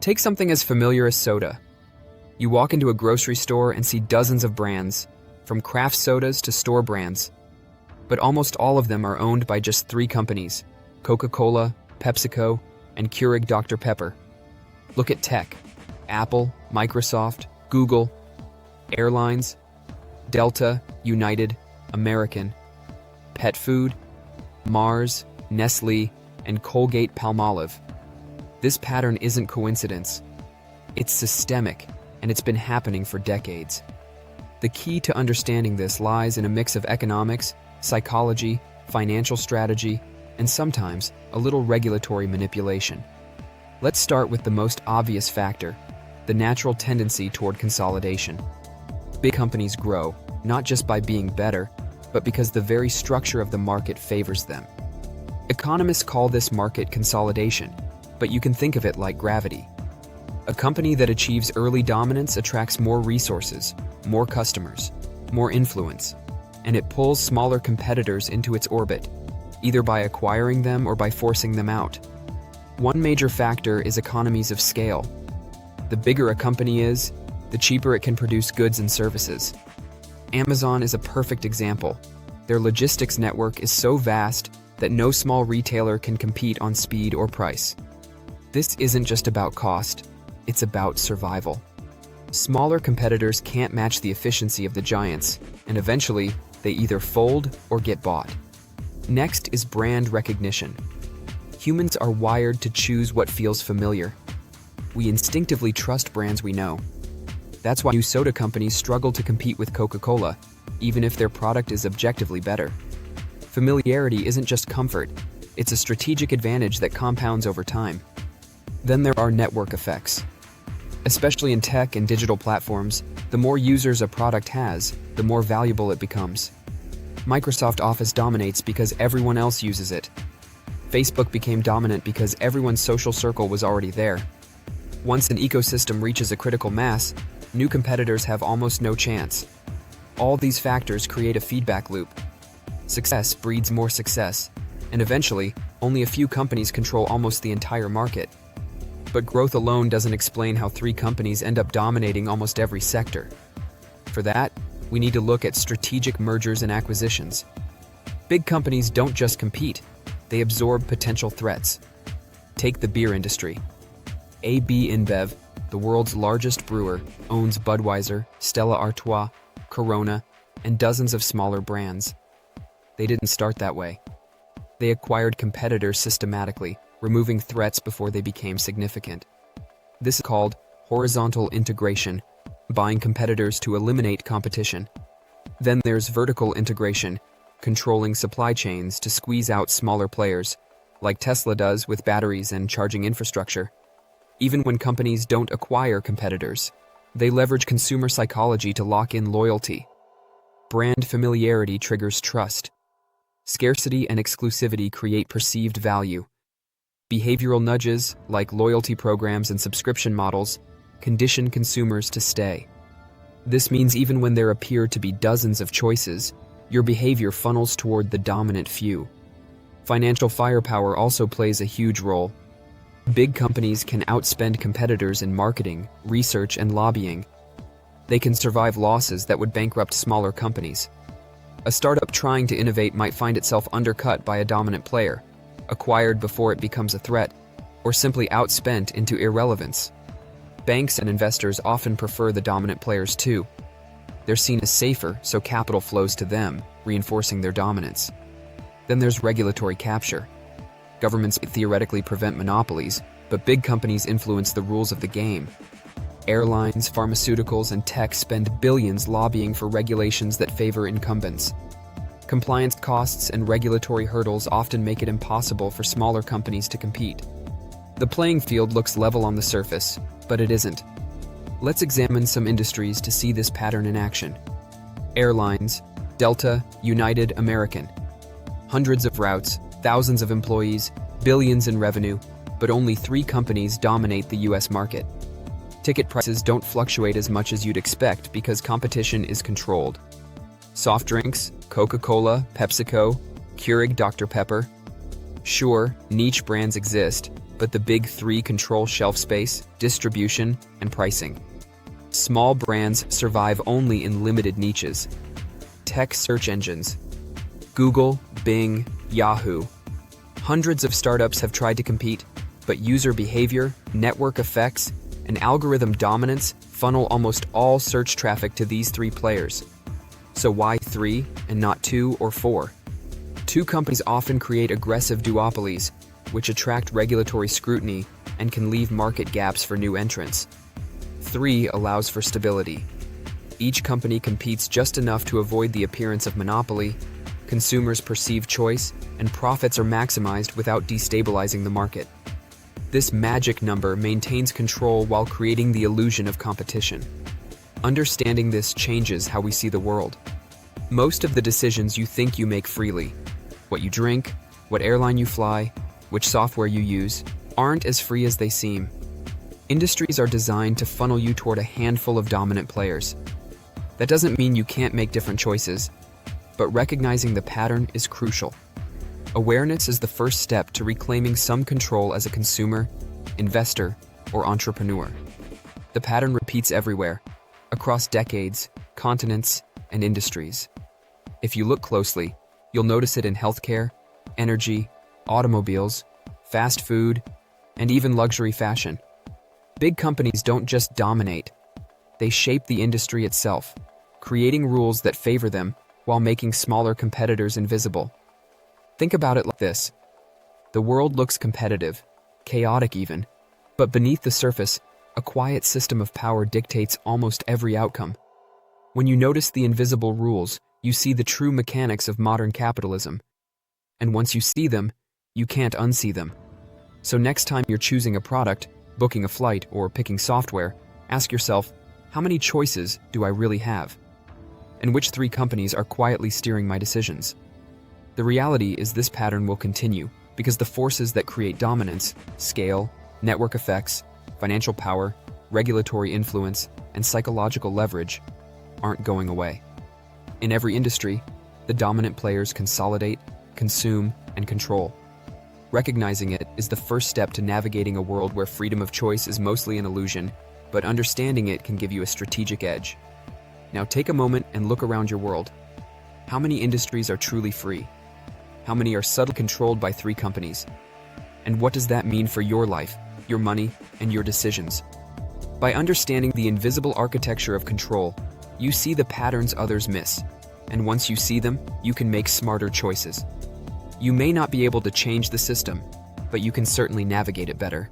Take something as familiar as soda. You walk into a grocery store and see dozens of brands, from craft sodas to store brands. But almost all of them are owned by just three companies: Coca-Cola, PepsiCo, and Keurig Dr. Pepper. Look at tech: Apple, Microsoft, Google; airlines: Delta, United, American; pet food: Mars, Nestle, and Colgate-Palmolive. This pattern isn't coincidence. It's systemic, and it's been happening for decades. The key to understanding this lies in a mix of economics, psychology, financial strategy, and sometimes a little regulatory manipulation. Let's start with the most obvious factor: the natural tendency toward consolidation. Big companies grow, not just by being better, but because the very structure of the market favors them. Economists call this market consolidation, but you can think of it like gravity. A company that achieves early dominance attracts more resources, more customers, more influence, and it pulls smaller competitors into its orbit, either by acquiring them or by forcing them out. One major factor is economies of scale. The bigger a company is, the cheaper it can produce goods and services. Amazon is a perfect example. Their logistics network is so vast that no small retailer can compete on speed or price. This isn't just about cost, it's about survival. Smaller competitors can't match the efficiency of the giants, and eventually, they either fold or get bought. Next is brand recognition. Humans are wired to choose what feels familiar. We instinctively trust brands we know. That's why new soda companies struggle to compete with Coca-Cola, even if their product is objectively better. Familiarity isn't just comfort, it's a strategic advantage that compounds over time. Then there are network effects. Especially in tech and digital platforms, the more users a product has, the more valuable it becomes. Microsoft Office dominates because everyone else uses it. Facebook became dominant because everyone's social circle was already there. Once an ecosystem reaches a critical mass, new competitors have almost no chance. All these factors create a feedback loop. Success breeds more success, and eventually, only a few companies control almost the entire market. But growth alone doesn't explain how three companies end up dominating almost every sector. For that, we need to look at strategic mergers and acquisitions. Big companies don't just compete, they absorb potential threats. Take the beer industry. AB InBev, the world's largest brewer, owns Budweiser, Stella Artois, Corona, and dozens of smaller brands. They didn't start that way. They acquired competitors systematically, removing threats before they became significant. This is called horizontal integration, buying competitors to eliminate competition. Then there's vertical integration, controlling supply chains to squeeze out smaller players, like Tesla does with batteries and charging infrastructure. Even when companies don't acquire competitors, they leverage consumer psychology to lock in loyalty. Brand familiarity triggers trust. Scarcity and exclusivity create perceived value. Behavioral nudges, like loyalty programs and subscription models, condition consumers to stay. This means even when there appear to be dozens of choices, your behavior funnels toward the dominant few. Financial firepower also plays a huge role. Big companies can outspend competitors in marketing, research, and lobbying. They can survive losses that would bankrupt smaller companies. A startup trying to innovate might find itself undercut by a dominant player, acquired before it becomes a threat, or simply outspent into irrelevance. Banks and investors often prefer the dominant players too. They're seen as safer, so capital flows to them, reinforcing their dominance. Then there's regulatory capture. Governments theoretically prevent monopolies, but big companies influence the rules of the game. Airlines, pharmaceuticals, and tech spend billions lobbying for regulations that favor incumbents. Compliance costs and regulatory hurdles often make it impossible for smaller companies to compete. The playing field looks level on the surface, but it isn't. Let's examine some industries to see this pattern in action. Airlines: Delta, United, American. Hundreds of routes, thousands of employees, billions in revenue, but only three companies dominate the US market. Ticket prices don't fluctuate as much as you'd expect because competition is controlled. Soft drinks: Coca-Cola, PepsiCo, Keurig Dr. Pepper. Sure, niche brands exist, but the big three control shelf space, distribution, and pricing. Small brands survive only in limited niches. Tech search engines. Google, Bing, Yahoo. Hundreds of startups have tried to compete, but user behavior, network effects, and algorithm dominance funnel almost all search traffic to these three players. So why three and not two or four? Two companies often create aggressive duopolies, which attract regulatory scrutiny and can leave market gaps for new entrants. Three allows for stability. Each company competes just enough to avoid the appearance of monopoly, consumers perceive choice, and profits are maximized without destabilizing the market. This magic number maintains control while creating the illusion of competition. Understanding this changes how we see the world. Most of the decisions you think you make freely, what you drink, what airline you fly, which software you use, aren't as free as they seem. Industries are designed to funnel you toward a handful of dominant players. That doesn't mean you can't make different choices, but recognizing the pattern is crucial. Awareness is the first step to reclaiming some control as a consumer, investor, or entrepreneur. The pattern repeats everywhere, across decades, continents, and industries. If you look closely, you'll notice it in healthcare, energy, automobiles, fast food, and even luxury fashion. Big companies don't just dominate, they shape the industry itself, creating rules that favor them while making smaller competitors invisible. Think about it like this. The world looks competitive, chaotic even, but beneath the surface, a quiet system of power dictates almost every outcome. When you notice the invisible rules, you see the true mechanics of modern capitalism. And once you see them, you can't unsee them. So next time you're choosing a product, booking a flight, or picking software, ask yourself, how many choices do I really have? And which three companies are quietly steering my decisions? The reality is this pattern will continue because the forces that create dominance, scale, network effects, financial power, regulatory influence, and psychological leverage aren't going away. In every industry, the dominant players consolidate, consume, and control. Recognizing it is the first step to navigating a world where freedom of choice is mostly an illusion, but understanding it can give you a strategic edge. Now take a moment and look around your world. How many industries are truly free? How many are subtly controlled by three companies? And what does that mean for your life, your money, and your decisions? By understanding the invisible architecture of control, you see the patterns others miss. And once you see them, you can make smarter choices. You may not be able to change the system, but you can certainly navigate it better.